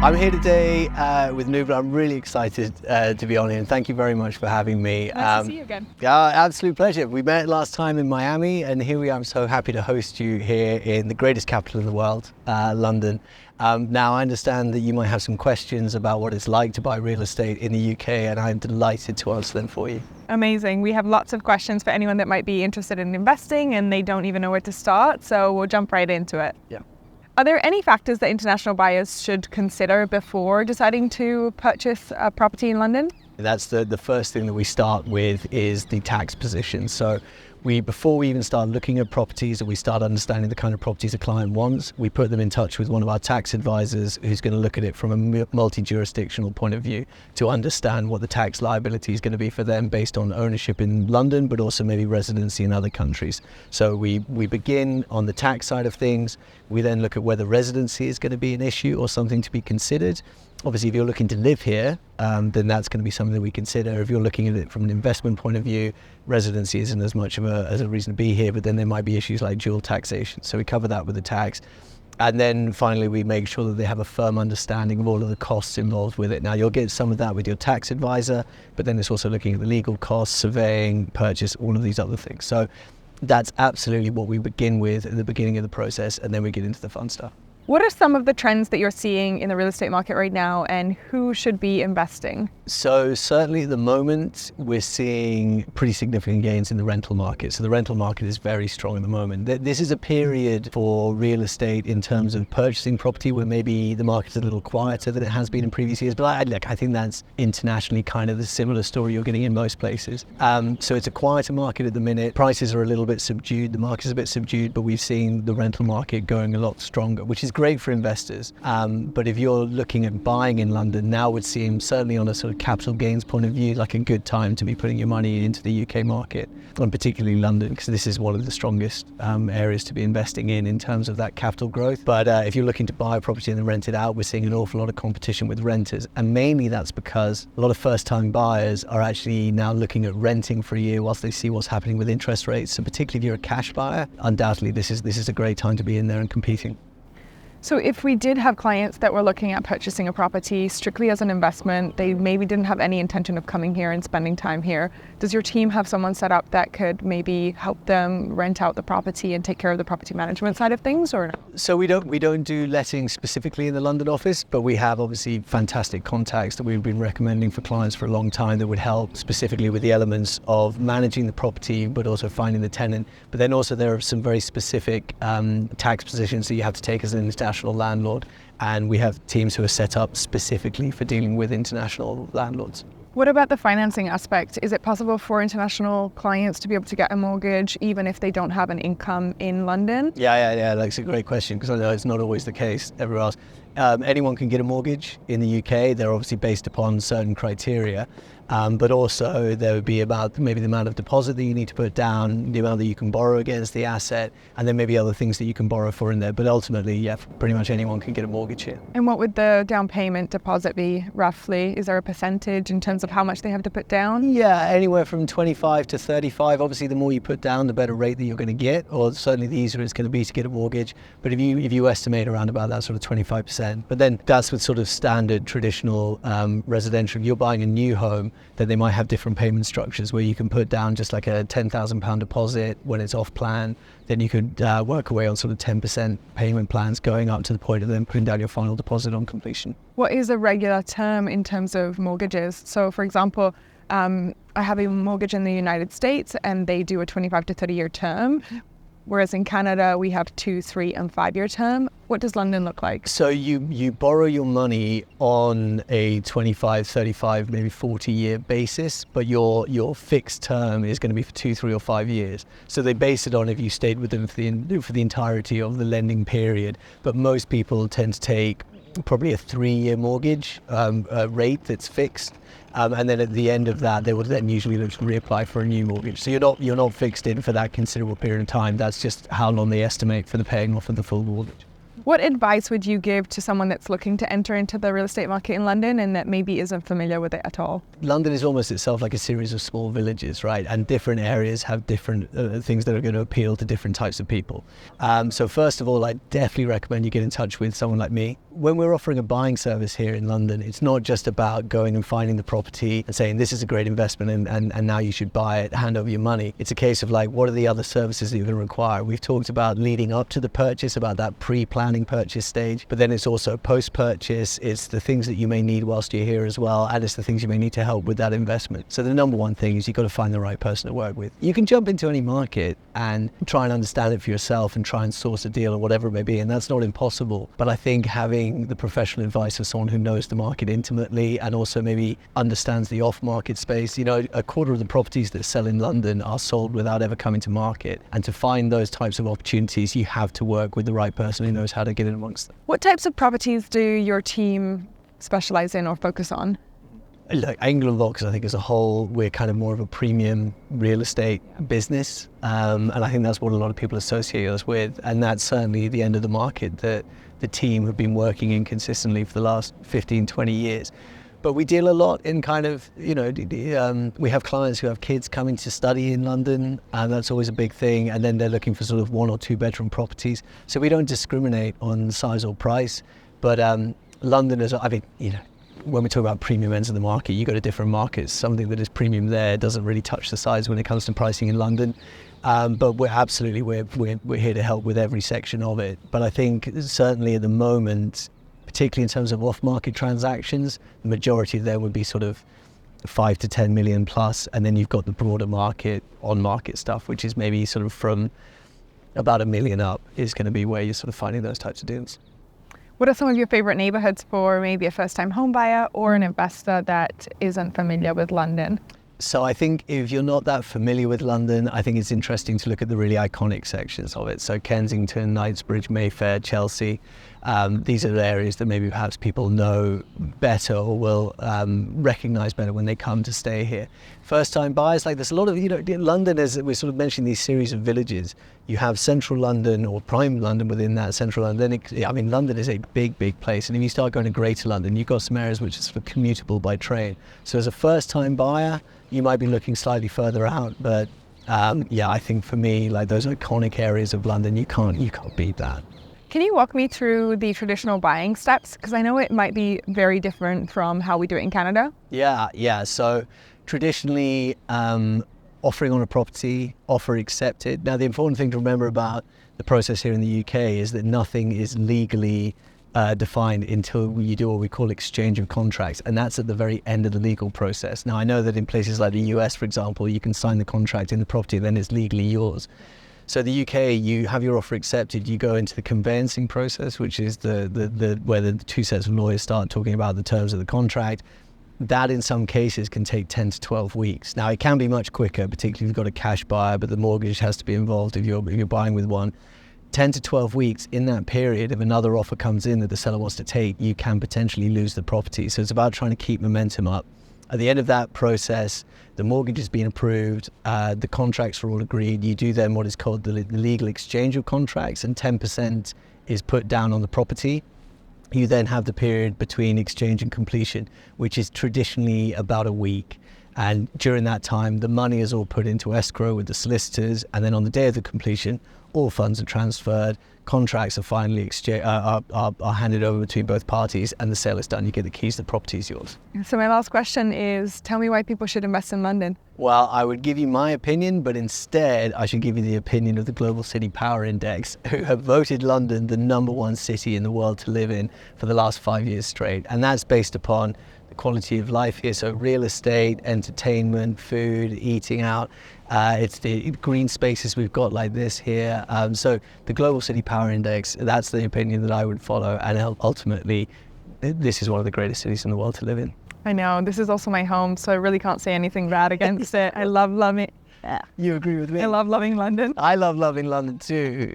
I'm here today with Nubla. I'm really excited to be on here, and thank you very much for having me. Nice to see you again. Yeah, absolute pleasure. We met last time in Miami, and here we are. I'm so happy to host you here in the greatest capital in the world, London. Now, I understand that you might have some questions about what it's like to buy real estate in the UK, and I'm delighted to answer them for you. Amazing. We have lots of questions for anyone that might be interested in investing and they don't even know where to start, so we'll jump right into it. Yeah. Are there any factors that international buyers should consider before deciding to purchase a property in London? That's the first thing that we start with is the tax position. So before we even start looking at properties or we start understanding the kind of properties a client wants, we put them in touch with one of our tax advisors who's going to look at it from a multi-jurisdictional point of view to understand what the tax liability is going to be for them based on ownership in London, but also maybe residency in other countries. So we begin on the tax side of things. We then look at whether residency is going to be an issue or something to be considered. Obviously, if you're looking to live here, then that's going to be something that we consider. If you're looking at it from an investment point of view, residency isn't as much of a reason to be here, but then there might be issues like dual taxation. So we cover that with the tax. And then finally, we make sure that they have a firm understanding of all of the costs involved with it. Now, you'll get some of that with your tax advisor, but then it's also looking at the legal costs, surveying, purchase, all of these other things. So that's absolutely what we begin with at the beginning of the process, and then we get into the fun stuff. What are some of the trends that you're seeing in the real estate market right now, and who should be investing? So certainly at the moment, we're seeing pretty significant gains in the rental market. So the rental market is very strong at the moment. This is a period for real estate in terms of purchasing property where maybe the market's a little quieter than it has been in previous years. But I think that's internationally kind of the similar story you're getting in most places. So it's a quieter market at the minute. Prices are a little bit subdued. The market is a bit subdued, but we've seen the rental market going a lot stronger, which is great for investors. But if you're looking at buying in London, now would seem, certainly on a sort of capital gains point of view, like a good time to be putting your money into the UK market, and particularly London, because this is one of the strongest areas to be investing in terms of that capital growth. But if you're looking to buy a property and then rent it out, we're seeing an awful lot of competition with renters. And mainly that's because a lot of first-time buyers are actually now looking at renting for a year whilst they see what's happening with interest rates. So particularly if you're a cash buyer, undoubtedly this is a great time to be in there and competing. So if we did have clients that were looking at purchasing a property strictly as an investment, they maybe didn't have any intention of coming here and spending time here, does your team have someone set up that could maybe help them rent out the property and take care of the property management side of things, or no? So we don't do letting specifically in the London office, but we have obviously fantastic contacts that we've been recommending for clients for a long time that would help specifically with the elements of managing the property, but also finding the tenant. But then also there are some very specific tax positions that you have to take as an international landlord, and we have teams who are set up specifically for dealing with international landlords. What about the financing aspect? Is it possible for international clients to be able to get a mortgage even if they don't have an income in London? Yeah. That's a great question, because I know it's not always the case everywhere else. Anyone can get a mortgage in the UK. They're obviously based upon certain criteria, but also there would be about maybe the amount of deposit that you need to put down, the amount that you can borrow against the asset, and then maybe other things that you can borrow for in there. But ultimately, yeah, pretty much anyone can get a mortgage here. And what would the down payment deposit be roughly? Is there a percentage in terms of how much they have to put down? Yeah, anywhere from 25 to 35. Obviously, the more you put down, the better rate that you're going to get, or certainly the easier it's going to be to get a mortgage. But if you estimate around about that sort of 25%, but then that's with sort of standard traditional residential. If you're buying a new home, then they might have different payment structures where you can put down just like a £10,000 deposit when it's off plan. Then you could work away on sort of 10% payment plans going up to the point of then putting down your final deposit on completion. What is a regular term in terms of mortgages? So for example, I have a mortgage in the United States and they do a 25 to 30 year term. Whereas in Canada, we have 2, 3 and 5 year term. What does London look like? So you borrow your money on a 25, 35, maybe 40 year basis, but your fixed term is going to be for 2, 3 or 5 years. So they base it on if you stayed with them for the entirety of the lending period. But most people tend to take probably a 3-year mortgage rate that's fixed. And then at the end of that, they will then usually look to reapply for a new mortgage. So you're not fixed in for that considerable period of time. That's just how long they estimate for the paying off of the full mortgage. What advice would you give to someone that's looking to enter into the real estate market in London and that maybe isn't familiar with it at all? London is almost itself like a series of small villages, right? And different areas have different things that are going to appeal to different types of people. So first of all, I definitely recommend you get in touch with someone like me. When we're offering a buying service here in London, it's not just about going and finding the property and saying this is a great investment and now you should buy it, hand over your money. It's a case of like, what are the other services that you're going to require? We've talked about leading up to the purchase, about that pre-planning purchase stage, but then it's also post-purchase. It's the things that you may need whilst you're here as well, and it's the things you may need to help with that investment. So the number one thing is you've got to find the right person to work with. You can jump into any market and try and understand it for yourself and try and source a deal or whatever it may be, and that's not impossible. But I think having the professional advice of someone who knows the market intimately and also maybe understands the off-market space. You know, a quarter of the properties that sell in London are sold without ever coming to market. And to find those types of opportunities, you have to work with the right person who knows how to get in amongst them. What types of properties do your team specialize in or focus on? Look, England Vox, I think as a whole, we're kind of more of a premium real estate business. And I think that's what a lot of people associate us with. And that's certainly the end of the market that the team have been working in consistently for the last 15, 20 years. But we deal a lot in kind of, you know, we have clients who have kids coming to study in London, and that's always a big thing. And then they're looking for sort of 1 or 2 bedroom properties. So we don't discriminate on size or price. But London is, I mean, you know, when we talk about premium ends of the market, you go to different markets. Something that is premium there doesn't really touch the size when it comes to pricing in London. But we're here to help with every section of it. But I think certainly at the moment, particularly in terms of off-market transactions, the majority of them would be sort of 5 to 10 million plus, and then you've got the broader market, on-market stuff, which is maybe sort of from about 1 million up is going to be where you're sort of finding those types of deals. What are some of your favorite neighborhoods for maybe a first-time home buyer or an investor that isn't familiar with London? So I think if you're not that familiar with London, I think it's interesting to look at the really iconic sections of it. So Kensington, Knightsbridge, Mayfair, Chelsea. These are the areas that maybe perhaps people know better or will recognize better when they come to stay here. First-time buyers, like there's a lot of, you know, London, as we're sort of mentioning these series of villages, you have central London or prime London within that central London. I mean, London is a big, big place. And if you start going to greater London, you've got some areas which are sort of commutable by train. So as a first-time buyer, you might be looking slightly further out, but yeah, I think for me, like those iconic areas of London, you can't beat that. Can you walk me through the traditional buying steps? Because I know it might be very different from how we do it in Canada. Yeah. So traditionally, offering on a property, offer accepted. Now, the important thing to remember about the process here in the UK is that nothing is legally defined until you do what we call exchange of contracts, and that's at the very end of the legal process. Now, I know that in places like the US, for example, you can sign the contract in the property, then it's legally yours. So the UK, you have your offer accepted, you go into the conveyancing process, which is where the 2 sets of lawyers start talking about the terms of the contract. That in some cases can take 10 to 12 weeks. Now, it can be much quicker, particularly if you've got a cash buyer, but the mortgage has to be involved if you're buying with one. 10 to 12 weeks, in that period, if another offer comes in that the seller wants to take, you can potentially lose the property. So it's about trying to keep momentum up. At the end of that process, the mortgage has been approved, the contracts are all agreed. You do then what is called the legal exchange of contracts, and 10% is put down on the property. You then have the period between exchange and completion, which is traditionally about a week. And during that time, the money is all put into escrow with the solicitors, and then on the day of the completion, all funds are transferred, contracts are finally are handed over between both parties, and the sale is done. You get the keys, the property is yours. So my last question is, tell me why people should invest in London. Well, I would give you my opinion, but instead I should give you the opinion of the Global City Power Index, who have voted London the #1 city in the world to live in for the last 5 years straight. And that's based upon the quality of life here. So real estate, entertainment, food, eating out. It's the green spaces we've got like this here. So the Global City Power Index, that's the opinion that I would follow. And ultimately, this is one of the greatest cities in the world to live in. I know, this is also my home, so I really can't say anything bad against it. I love it. You agree with me? I love loving London. I love loving London too.